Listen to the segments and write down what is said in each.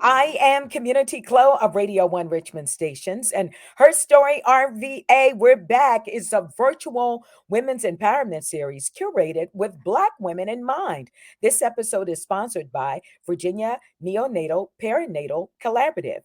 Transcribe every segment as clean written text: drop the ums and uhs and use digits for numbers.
I am Community Chloe of Radio 1 Richmond Stations, and Her Story RVA, we're back, is a virtual women's empowerment series curated with Black women in mind. This episode is sponsored by Virginia Neonatal Perinatal Collaborative.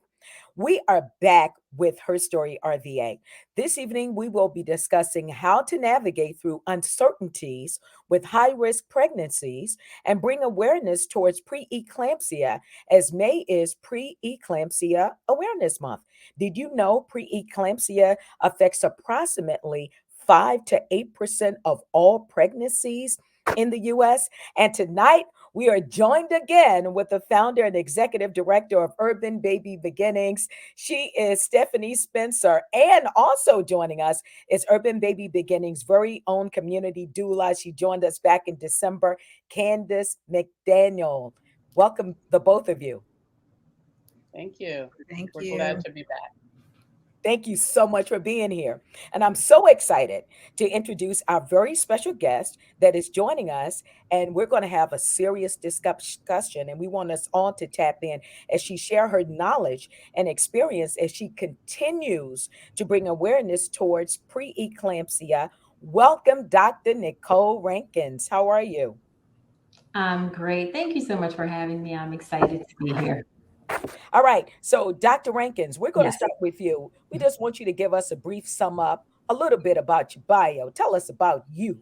We are back with Her Story RVA. This evening, we will be discussing how to navigate through uncertainties with high risk pregnancies and bring awareness towards preeclampsia, as May is Preeclampsia Awareness Month. Did you know preeclampsia affects approximately 5 to 8% of all pregnancies in the US? And tonight, we are joined again with the founder and executive director of Urban Baby Beginnings. She is Stephanie Spencer. And also joining us is Urban Baby Beginnings' very own community doula. She joined us back in December, Candace McDaniel. Welcome, the both of you. Thank you. Thank We're glad you. to be back. Thank you so much for being here. And I'm so excited to introduce our very special guest that is joining us. And we're going to have a serious discussion. And we want us all to tap in as she share her knowledge and experience as she continues to bring awareness towards preeclampsia. Welcome, Dr. Nicole Rankins. How are you? I'm great. Thank you so much for having me. I'm excited to be here. All right. So, Dr. Rankins, we're going to Yes. start with you. We just want you to give us a brief sum up, a little bit about your bio. Tell us about you.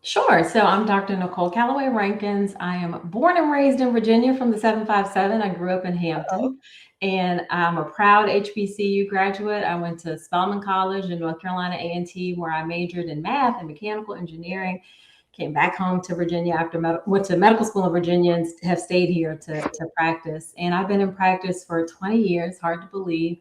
Sure. So I'm Dr. Nicole Calloway Rankins. I am born and raised in Virginia from the 757. I grew up in Uh-oh. Hampton and I'm a proud HBCU graduate. I went to Spelman College in North Carolina A&T where I majored in math and mechanical engineering. Came back home to Virginia after went to medical school in Virginia and have stayed here to practice. And I've been in practice for 20 years, hard to believe.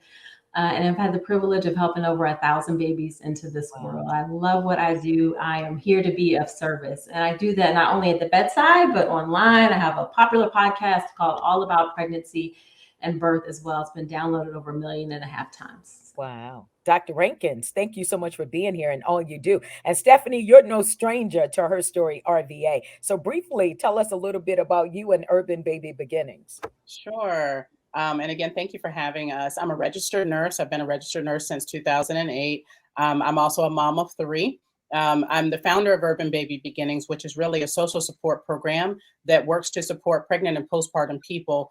And I've had the privilege of helping over 1,000 babies into this Wow. world. I love what I do. I am here to be of service. And I do that not only at the bedside, but online. I have a popular podcast called All About Pregnancy and Birth as well. It's been downloaded over 1.5 million times. Wow. Dr. Rankins, thank you so much for being here and all you do. And Stephanie, you're no stranger to Her Story RVA. So, briefly, tell us a little bit about you and Urban Baby Beginnings. Sure. And again, thank you for having us. I'm a registered nurse. I've been a registered nurse since 2008. I'm also a mom of three. I'm the founder of Urban Baby Beginnings, which is really a social support program that works to support pregnant and postpartum people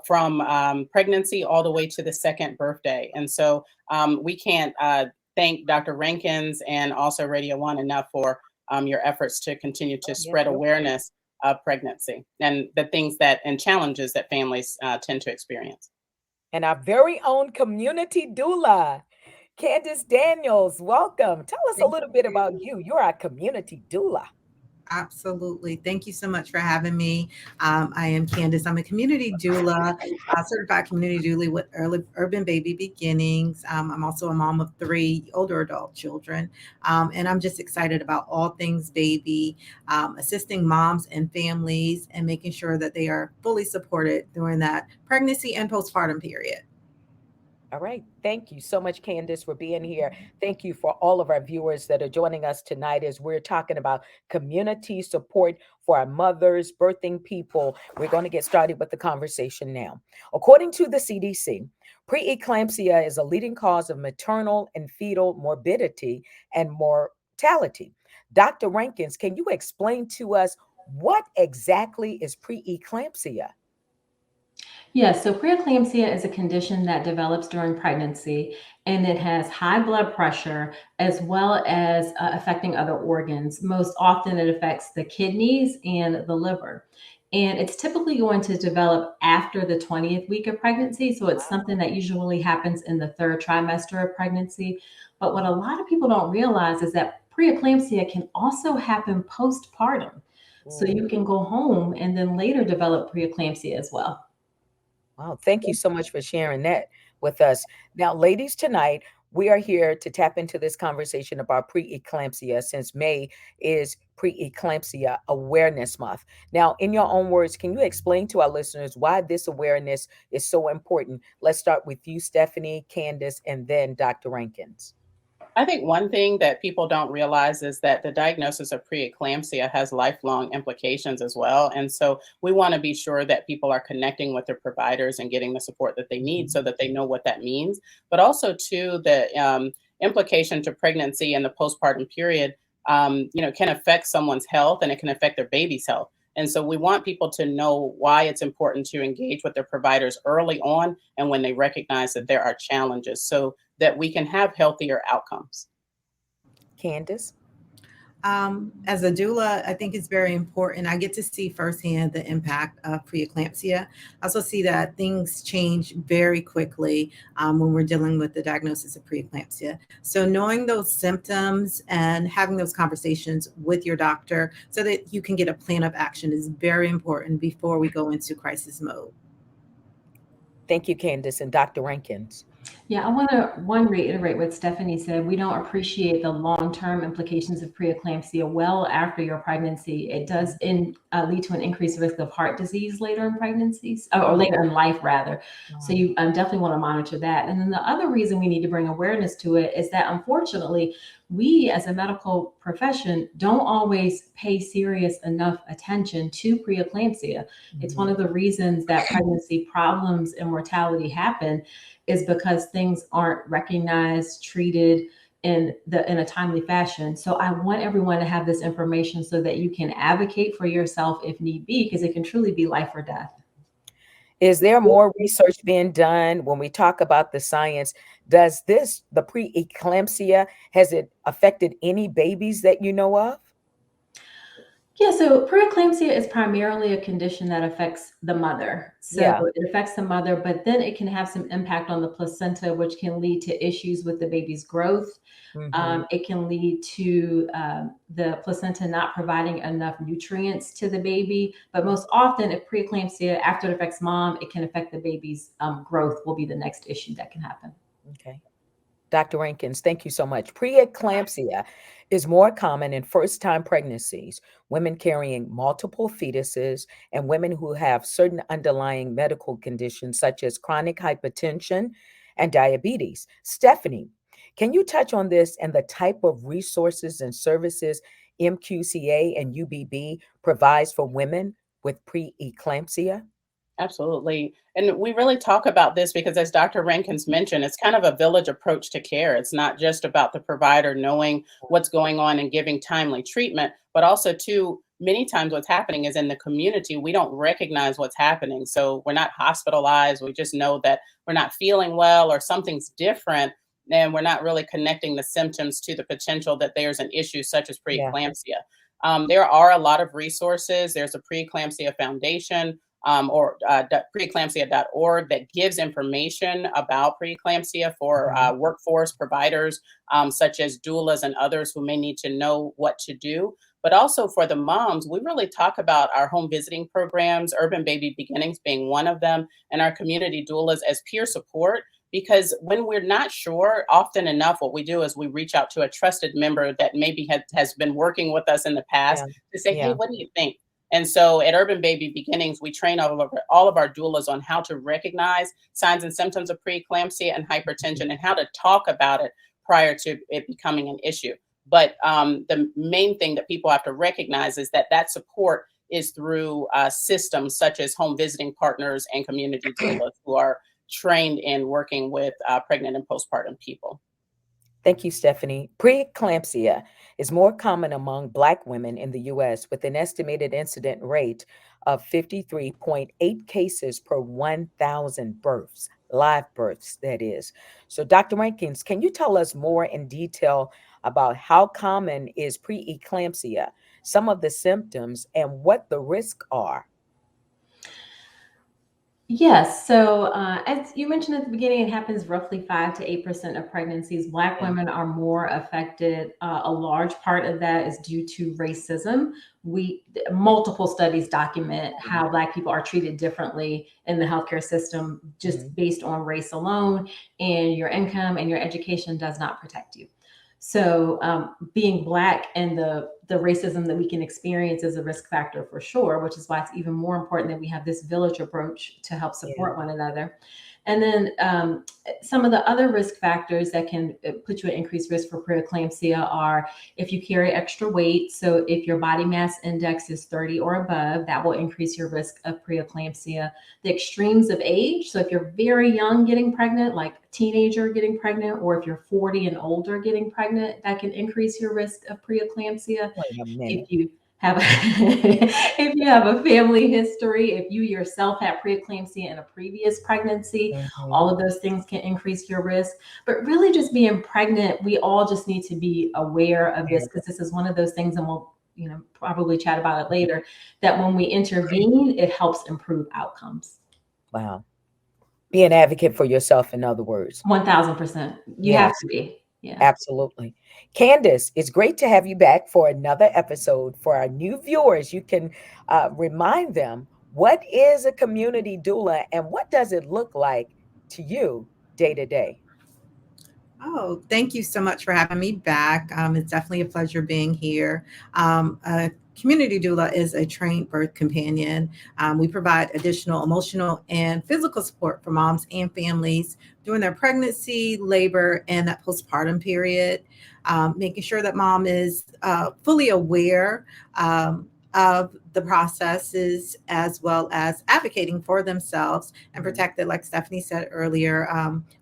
from pregnancy all the way to the second birthday. And so we can't thank Dr. Rankins and also Radio One enough for your efforts to continue to Oh, yes, spread sure. awareness of pregnancy and the things that and challenges that families tend to experience. And our very own community doula, Candace Daniels. Welcome. Tell us a Thank little bit about you. you. You're our community doula. Absolutely. Thank you so much for having me. I am Candace. I'm a community doula, certified community doula with Urban Baby Beginnings. I'm also a mom of three older adult children. And I'm just excited about all things baby, assisting moms and families and making sure that they are fully supported during that pregnancy and postpartum period. All right. Thank you so much, Candace, for being here. Thank you for all of our viewers that are joining us tonight as we're talking about community support for our mothers, birthing people. We're going to get started with the conversation now. According to the CDC, preeclampsia is a leading cause of maternal and fetal morbidity and mortality. Dr. Rankins, can you explain to us what exactly is preeclampsia? Yes, so preeclampsia is a condition that develops during pregnancy and it has high blood pressure as well as affecting other organs. Most often, it affects the kidneys and the liver. And it's typically going to develop after the 20th week of pregnancy. So it's something that usually happens in the third trimester of pregnancy. But what a lot of people don't realize is that preeclampsia can also happen postpartum. So Ooh. you can go home and then later develop preeclampsia as well. Wow, thank you so much for sharing that with us. Now, ladies, tonight we are here to tap into this conversation about preeclampsia since May is Preeclampsia Awareness Month. Now, in your own words, can you explain to our listeners why this awareness is so important? Let's start with you, Stephanie, Candace, and then Dr. Rankins. I think one thing that people don't realize is that the diagnosis of preeclampsia has lifelong implications as well. And so we want to be sure that people are connecting with their providers and getting the support that they need so that they know what that means. But also, too, the implication to pregnancy and the postpartum period, can affect someone's health and it can affect their baby's health. And so we want people to know why it's important to engage with their providers early on and when they recognize that there are challenges so that we can have healthier outcomes. Candace? As a doula, I think it's very important. I get to see firsthand the impact of preeclampsia. I also see that things change very quickly when we're dealing with the diagnosis of preeclampsia. So knowing those symptoms and having those conversations with your doctor so that you can get a plan of action is very important before we go into crisis mode. Thank you, Candace. And Dr. Rankins? Yeah, I want to reiterate what Stephanie said. We don't appreciate the long-term implications of preeclampsia well after your pregnancy. It does lead to an increased risk of heart disease later in pregnancies, or later in life, rather. So you definitely want to monitor that. And then the other reason we need to bring awareness to it is that, unfortunately, we as a medical profession don't always pay serious enough attention to preeclampsia. It's one of the reasons that pregnancy problems and mortality happen is because things aren't recognized, treated in a timely fashion. So I want everyone to have this information so that you can advocate for yourself if need be, because it can truly be life or death. Is there more research being done when we talk about the science? Does the preeclampsia, has it affected any babies that you know of? Yeah, so preeclampsia is primarily a condition that affects the mother. So Yeah. it affects the mother, but then it can have some impact on the placenta, which can lead to issues with the baby's growth. It can lead to the placenta not providing enough nutrients to the baby. But most often, if preeclampsia, after it affects mom, it can affect the baby's growth, will be the next issue that can happen. Okay. Dr. Rankins, thank you so much. Preeclampsia is more common in first-time pregnancies, women carrying multiple fetuses, and women who have certain underlying medical conditions such as chronic hypertension and diabetes. Stephanie, can you touch on this and the type of resources and services MQCA and UBB provides for women with preeclampsia? Absolutely. And we really talk about this because, as Dr. Rankins mentioned, it's kind of a village approach to care. It's not just about the provider knowing what's going on and giving timely treatment, but also, too, many times what's happening is in the community, we don't recognize what's happening. So we're not hospitalized. We just know that we're not feeling well or something's different. And we're not really connecting the symptoms to the potential that there's an issue such as Yeah. preeclampsia. There are a lot of resources. There's a Preeclampsia Foundation or preeclampsia.org that gives information about preeclampsia for workforce providers, such as doulas and others who may need to know what to do. But also for the moms, we really talk about our home visiting programs, Urban Baby Beginnings being one of them, and our community doulas as peer support. Because when we're not sure, often enough, what we do is we reach out to a trusted member that maybe has been working with us in the past Yeah. to say, hey, Yeah. what do you think? And so at Urban Baby Beginnings, we train all of our doulas on how to recognize signs and symptoms of preeclampsia and hypertension and how to talk about it prior to it becoming an issue. But the main thing that people have to recognize is that support is through systems such as home visiting partners and community doulas who are trained in working with pregnant and postpartum people. Thank you, Stephanie. Preeclampsia is more common among Black women in the U.S., with an estimated incident rate of 53.8 cases per 1,000 births, live births, that is. So, Dr. Rankins, can you tell us more in detail about how common is preeclampsia, some of the symptoms, and what the risks are? Yes. So, as you mentioned at the beginning, it happens roughly 5 to 8% of pregnancies. Black Yeah. women are more affected. A large part of that is due to racism. Multiple studies document how Black people are treated differently in the healthcare system just based on race alone, and your income and your education does not protect you. So being Black and the racism that we can experience is a risk factor for sure, which is why it's even more important that we have this village approach to help support one another. And then some of the other risk factors that can put you at increased risk for preeclampsia are if you carry extra weight. So if your body mass index is 30 or above, that will increase your risk of preeclampsia. The extremes of age. So if you're very young getting pregnant, like a teenager getting pregnant, or if you're 40 and older getting pregnant, that can increase your risk of preeclampsia. Wait a minute. If you have if you have a family history, if you yourself had preeclampsia in a previous pregnancy, Mhm. all of those things can increase your risk. But really, just being pregnant, we all just need to be aware of this, because this is one of those things, and we'll probably chat about it later, that when we intervene, it helps improve outcomes. Wow. Be an advocate for yourself, in other words. 1000%. You have Yes. to be. Yeah. Absolutely. Candace, it's great to have you back for another episode. For our new viewers, you can remind them, what is a community doula and what does it look like to you day to day? Oh, thank you so much for having me back. It's definitely a pleasure being here. A community doula is a trained birth companion. We provide additional emotional and physical support for moms and families during their pregnancy, labor, and that postpartum period, making sure that mom is fully aware of the processes, as well as advocating for themselves and protected, like Stephanie said earlier.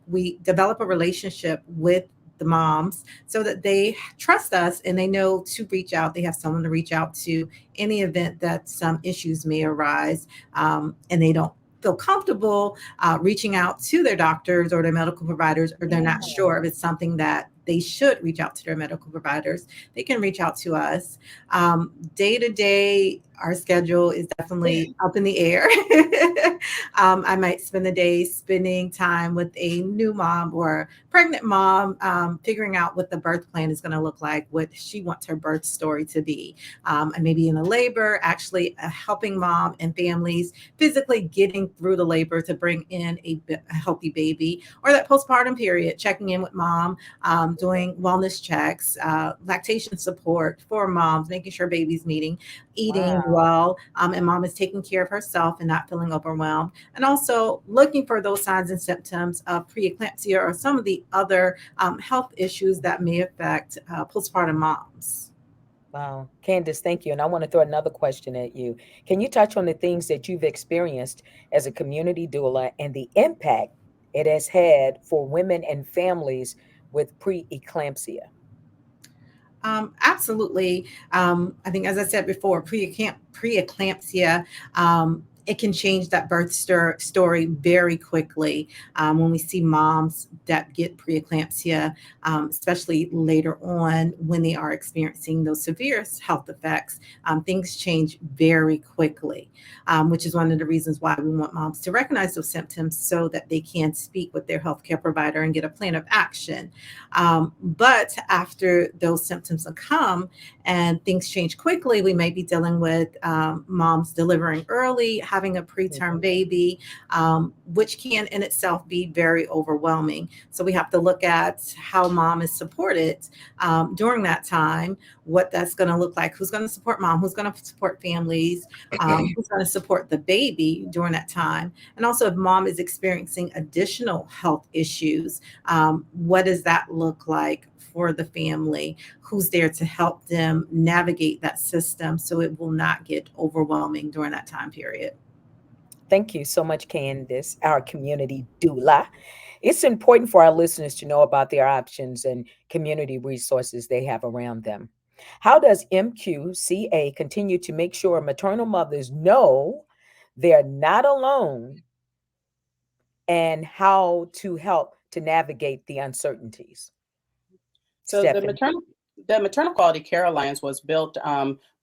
We develop a relationship with the moms so that they trust us and they know to reach out. They have someone to reach out to in the event that some issues may arise, and they don't feel comfortable reaching out to their doctors or their medical providers, or they're Yeah. not sure if it's something that they should reach out to their medical providers. They can reach out to us. Day to day, our schedule is definitely up in the air. I might spend the day spending time with a new mom or pregnant mom, figuring out what the birth plan is going to look like, what she wants her birth story to be. And maybe in a labor, actually helping mom and families physically getting through the labor to bring in a healthy baby, or that postpartum period, checking in with mom, doing wellness checks, lactation support for moms, making sure baby's eating Wow. well, and mom is taking care of herself and not feeling overwhelmed. And also looking for those signs and symptoms of preeclampsia or some of the other health issues that may affect postpartum moms. Wow. Candace, thank you. And I want to throw another question at you. Can you touch on the things that you've experienced as a community doula and the impact it has had for women and families with preeclampsia? Absolutely. I think, as I said before, preeclampsia, it can change that birth story very quickly. When we see moms that get preeclampsia, especially later on when they are experiencing those severe health effects, things change very quickly, which is one of the reasons why we want moms to recognize those symptoms so that they can speak with their healthcare provider and get a plan of action. But after those symptoms come and things change quickly, we may be dealing with moms delivering early, having a preterm Mhm. baby, which can in itself be very overwhelming. So we have to look at how mom is supported during that time, what that's going to look like, who's going to support mom, who's going to support families, who's going to support the baby during that time. And also, if mom is experiencing additional health issues, what does that look like for the family? Who's there to help them navigate that system so it will not get overwhelming during that time period? Thank you so much, Candace, our community doula. It's important for our listeners to know about their options and community resources they have around them. How does MQCA continue to make sure maternal mothers know they're not alone and how to help to navigate the uncertainties? So Stephanie. the Maternal Quality Care Alliance was built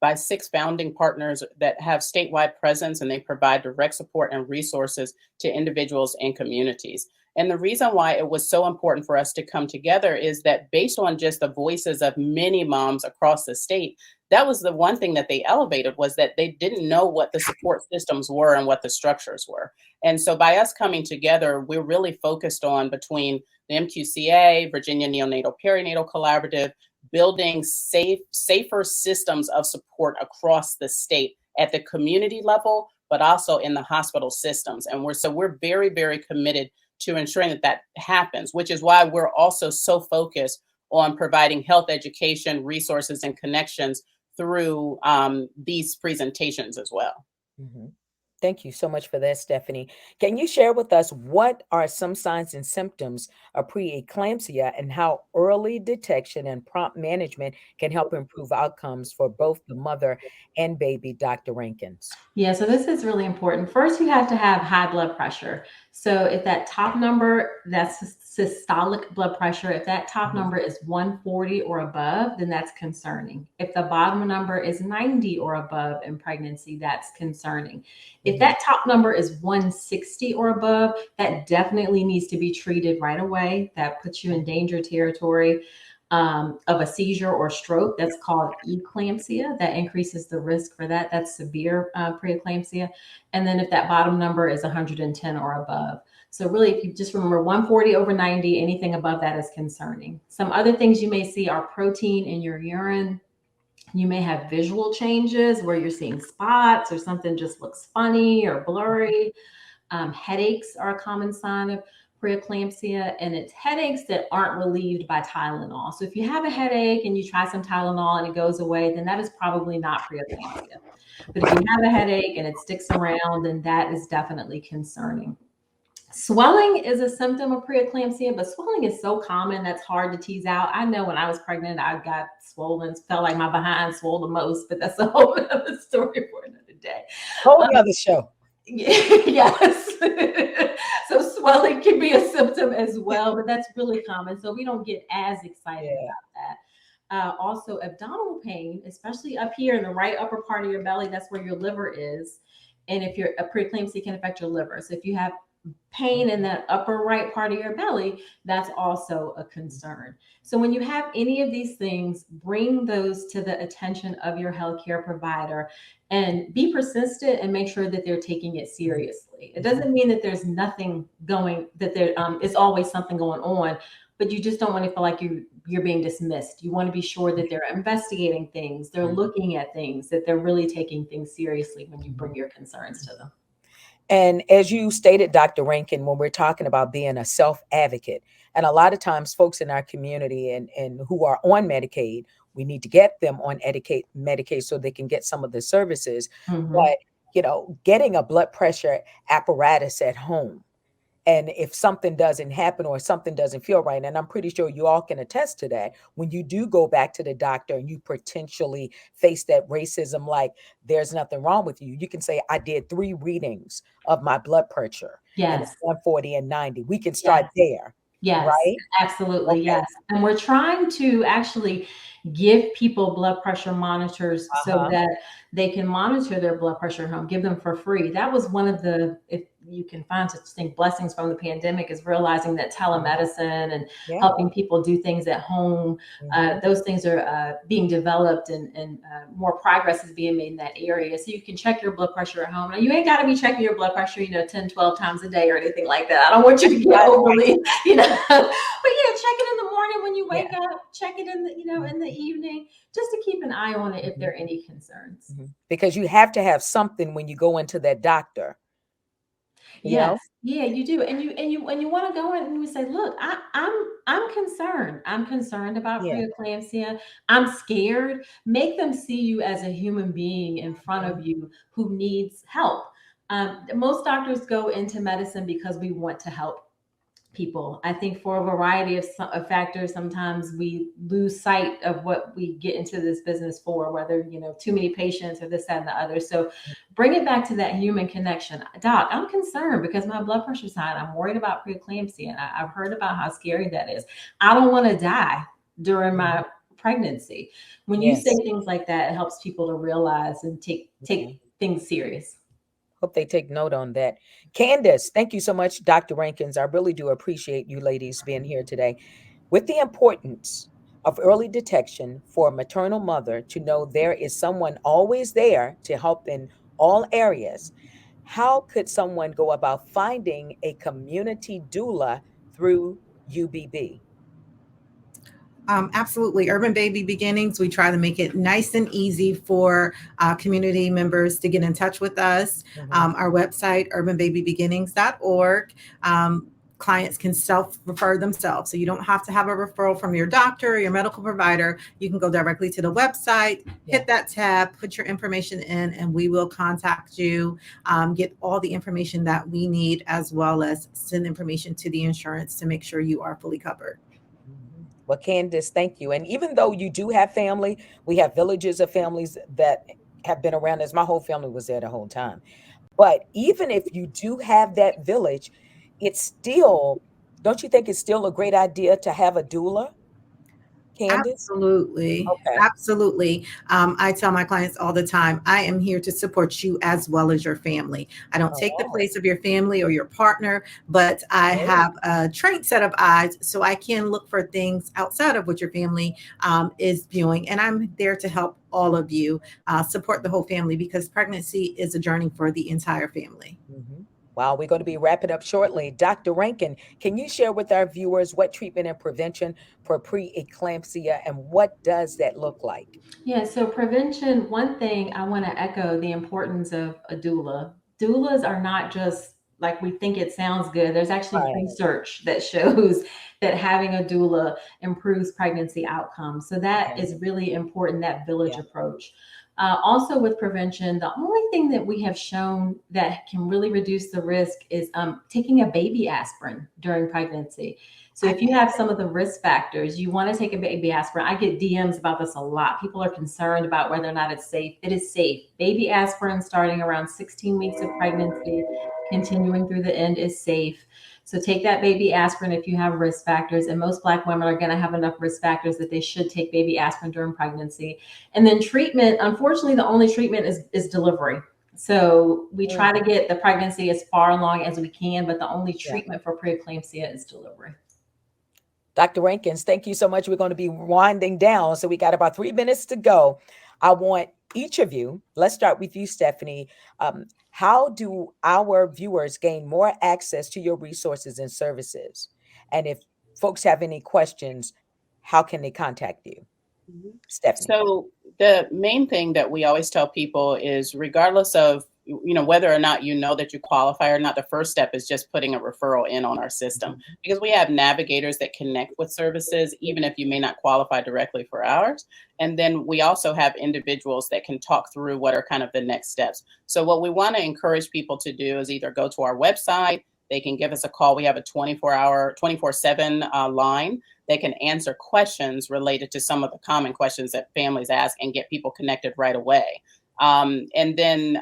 by 6 founding partners that have statewide presence, and they provide direct support and resources to individuals and communities. And the reason why it was so important for us to come together is that, based on just the voices of many moms across the state, that was the one thing that they elevated, was that they didn't know what the support systems were and what the structures were. And so by us coming together, we're really focused on, between the MQCA, Virginia Neonatal Perinatal Collaborative, building safer systems of support across the state at the community level, but also in the hospital systems. And we're very, very committed to ensuring that that happens, which is why we're also so focused on providing health education, resources, and connections through these presentations as well. Mhm. Thank you so much for that, Stephanie. Can you share with us what are some signs and symptoms of preeclampsia and how early detection and prompt management can help improve outcomes for both the mother and baby, Dr. Rankins? Yeah, so this is really important. First, you have to have high blood pressure. So if that top number, that's systolic blood pressure, if that top Mhm. number is 140 or above, then that's concerning. If the bottom number is 90 or above in pregnancy, that's concerning. If Mhm. that top number is 160 or above, that definitely needs to be treated right away. That puts you in danger territory of a seizure or stroke. That's called eclampsia. That increases the risk for that. That's severe preeclampsia. And then if that bottom number is 110 or above. So really, if you just remember 140 over 90, anything above that is concerning. Some other things you may see are protein in your urine. You may have visual changes where you're seeing spots or something just looks funny or blurry. Headaches are a common sign of preeclampsia, and it's headaches that aren't relieved by Tylenol. So if you have a headache and you try some Tylenol and it goes away, then that is probably not preeclampsia. But if you have a headache and it sticks around, then that is definitely concerning. Swelling is a symptom of preeclampsia, but swelling is so common that's hard to tease out. I know when I was pregnant, I got swollen, felt like my behind swole the most, but that's a whole other story for another day. Whole nother show. Yes. So swelling can be a symptom as well, but that's really common. So we don't get as excited Yeah. about that. Also, abdominal pain, especially up here in the right upper part of your belly, that's where your liver is. And if you're a preeclampsia can affect your liver. So if you have pain in that upper right part of your belly, that's also a concern. So when you have any of these things, bring those to the attention of your healthcare provider and be persistent and make sure that they're taking it seriously. It doesn't mean that there's nothing going, that there is always something going on, but you just don't want to feel like you're being dismissed. You want to be sure that they're investigating things, they're looking at things, that they're really taking things seriously when you bring your concerns to them. And as you stated, Dr. Rankin, when we're talking about being a self advocate, and a lot of times folks in our community and who are on Medicaid, we need to get them on Medicaid so they can get some of the services. Mm-hmm. But, getting a blood pressure apparatus at home, and if something doesn't happen or something doesn't feel right, and I'm pretty sure you all can attest to that, when you do go back to the doctor and you potentially face that racism, like there's nothing wrong with you, you can say, I did 3 readings of my blood pressure and it's Yes. 140 and 90. We can start Yes. there, Yes, right? absolutely. Okay. Yes. And we're trying to actually give people blood pressure monitors so Uh-huh. that they can monitor their blood pressure at home, give them for free. That was one of the, if you can find such thing, blessings from the pandemic, is realizing that telemedicine and Yeah. helping people do things at home, those things are being developed, and more progress is being made in that area. So you can check your blood pressure at home. Now, you ain't got to be checking your blood pressure, 10, 12 times a day or anything like that. I don't want you to get overly, but yeah, check it in the morning when you wake Yeah. up, check it in the, in the evening, just to keep an eye on it if there are any concerns. Because you have to have something when you go into that doctor. Yes, yeah, you do. And you want to go in and you say, look, I'm concerned. I'm concerned about Yeah. preeclampsia. I'm scared. Make them see you as a human being in front of you who needs help. Most doctors go into medicine because we want to help people. I think for a variety of factors, sometimes we lose sight of what we get into this business for, whether, too many patients or this, that, and the other. So bring it back to that human connection. Doc, I'm concerned because my blood pressure's high. I'm worried about preeclampsia. And I've heard about how scary that is. I don't want to die during my pregnancy. When you say Yes. things like that, it helps people to realize and take things serious. Hope they take note on that. Candace, thank you so much, Dr. Rankins. I really do appreciate you ladies being here today. With the importance of early detection for a maternal mother to know there is someone always there to help in all areas, how could someone go about finding a community doula through UBB? Absolutely. Urban Baby Beginnings, we try to make it nice and easy for community members to get in touch with us. Mhm. Our website, urbanbabybeginnings.org. clients can self-refer themselves. So you don't have to have a referral from your doctor or your medical provider. You can go directly to the website, hit that tab, put your information in, and we will contact you, get all the information that we need, as well as send information to the insurance to make sure you are fully covered. Mhm. Well, Candace, thank you. And even though you do have family, we have villages of families that have been around us. My whole family was there the whole time. But even if you do have that village, it's still, don't you think it's still a great idea to have a doula, Candace? Absolutely. Okay. Absolutely. I tell my clients all the time, I am here to support you as well as your family. I don't take the Oh, place of your family or your partner, but I okay. have a trained set of eyes so I can look for things outside of what your family is viewing. And I'm there to help all of you support the whole family, because pregnancy is a journey for the entire family. Mhm. Wow, we're going to be wrapping up shortly. Dr. Rankin, can you share with our viewers what treatment and prevention for preeclampsia and what does that look like? Yeah, so prevention, one thing I want to echo the importance of a doula. Doulas are not just like we think it sounds good. There's actually Right. research that shows that having a doula improves pregnancy outcomes. So that Mhm. is really important, that village Yeah. approach. Also, with prevention, the only thing that we have shown that can really reduce the risk is taking a baby aspirin during pregnancy. So if you have some of the risk factors, you want to take a baby aspirin. I get DMs about this a lot. People are concerned about whether or not it's safe. It is safe. Baby aspirin starting around 16 weeks of pregnancy, continuing through the end is safe. So take that baby aspirin if you have risk factors. And most Black women are going to have enough risk factors that they should take baby aspirin during pregnancy. And then treatment, unfortunately, the only treatment is delivery. So we try to Mhm. get the pregnancy as far along as we can, but the only Yeah. treatment for preeclampsia is delivery. Dr. Rankins, thank you so much. We're going to be winding down. So we got about 3 minutes to go. I want each of you, let's start with you, Stephanie. How do our viewers gain more access to your resources and services? And if folks have any questions, how can they contact you? Mhm. Stephanie. So the main thing that we always tell people is, regardless of whether or not you know that you qualify or not, the first step is just putting a referral in on our system, Mhm. because we have navigators that connect with services even if you may not qualify directly for ours. And then we also have individuals that can talk through what are kind of the next steps. So what we want to encourage people to do is either go to our website, they can give us a call. We have a 24-hour 24/7 line. They can answer questions related to some of the common questions that families ask and get people connected right away. And then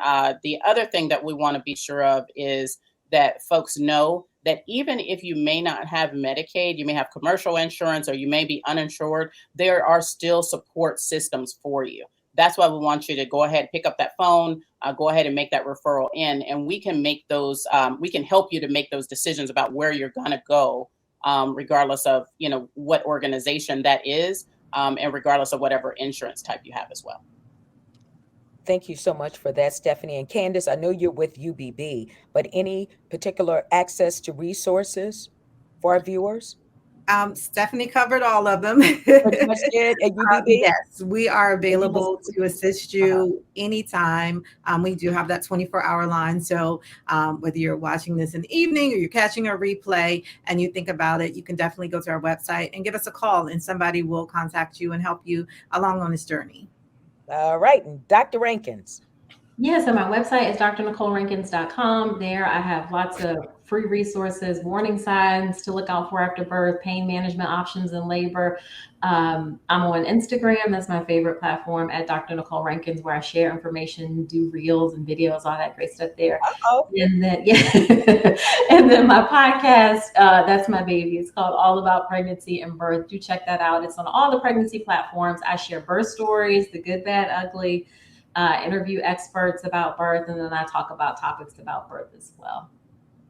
the other thing that we want to be sure of is that folks know that even if you may not have Medicaid, you may have commercial insurance, or you may be uninsured, there are still support systems for you. That's why we want you to go ahead, pick up that phone, go ahead and make that referral in, and we can make those, we can help you to make those decisions about where you're going to go, regardless of what organization that is, and regardless of whatever insurance type you have as well. Thank you so much for that, Stephanie. And Candace, I know you're with UBB, but any particular access to resources for our viewers? Stephanie covered all of them. Pretty much did at UBB? Yes, we are And you will, available to assist uh-huh. you anytime. We do have that 24-hour line. So whether you're watching this in the evening or you're catching a replay and you think about it, you can definitely go to our website and give us a call, and somebody will contact you and help you along on this journey. All right. And Dr. Rankins. Yeah, so my website is drnicolerankins.com. There I have lots of free resources, warning signs to look out for after birth, pain management options in labor. I'm on Instagram. That's my favorite platform, at Dr. Nicole Rankins, where I share information, do reels and videos, all that great stuff there. Oh, And then, yeah, and then my podcast, that's my baby. It's called All About Pregnancy and Birth. Do check that out. It's on all the pregnancy platforms. I share birth stories, the good, bad, ugly, interview experts about birth, and then I talk about topics about birth as well.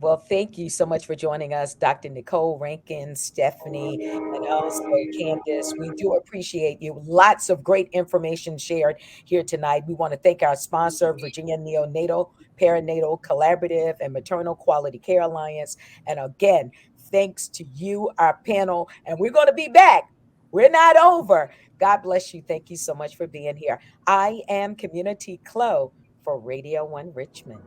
well, thank you so much for joining us, Dr. Nicole Rankins, Stephanie, and also Candace. We do appreciate you. Lots of great information shared here tonight. We want to thank our sponsor, Virginia Neonatal Perinatal Collaborative and Maternal Quality Care Alliance. And again, thanks to you, our panel. And we're going to be back. We're not over. God bless you. Thank you so much for being here. I am Community Clo for Radio 1 Richmond.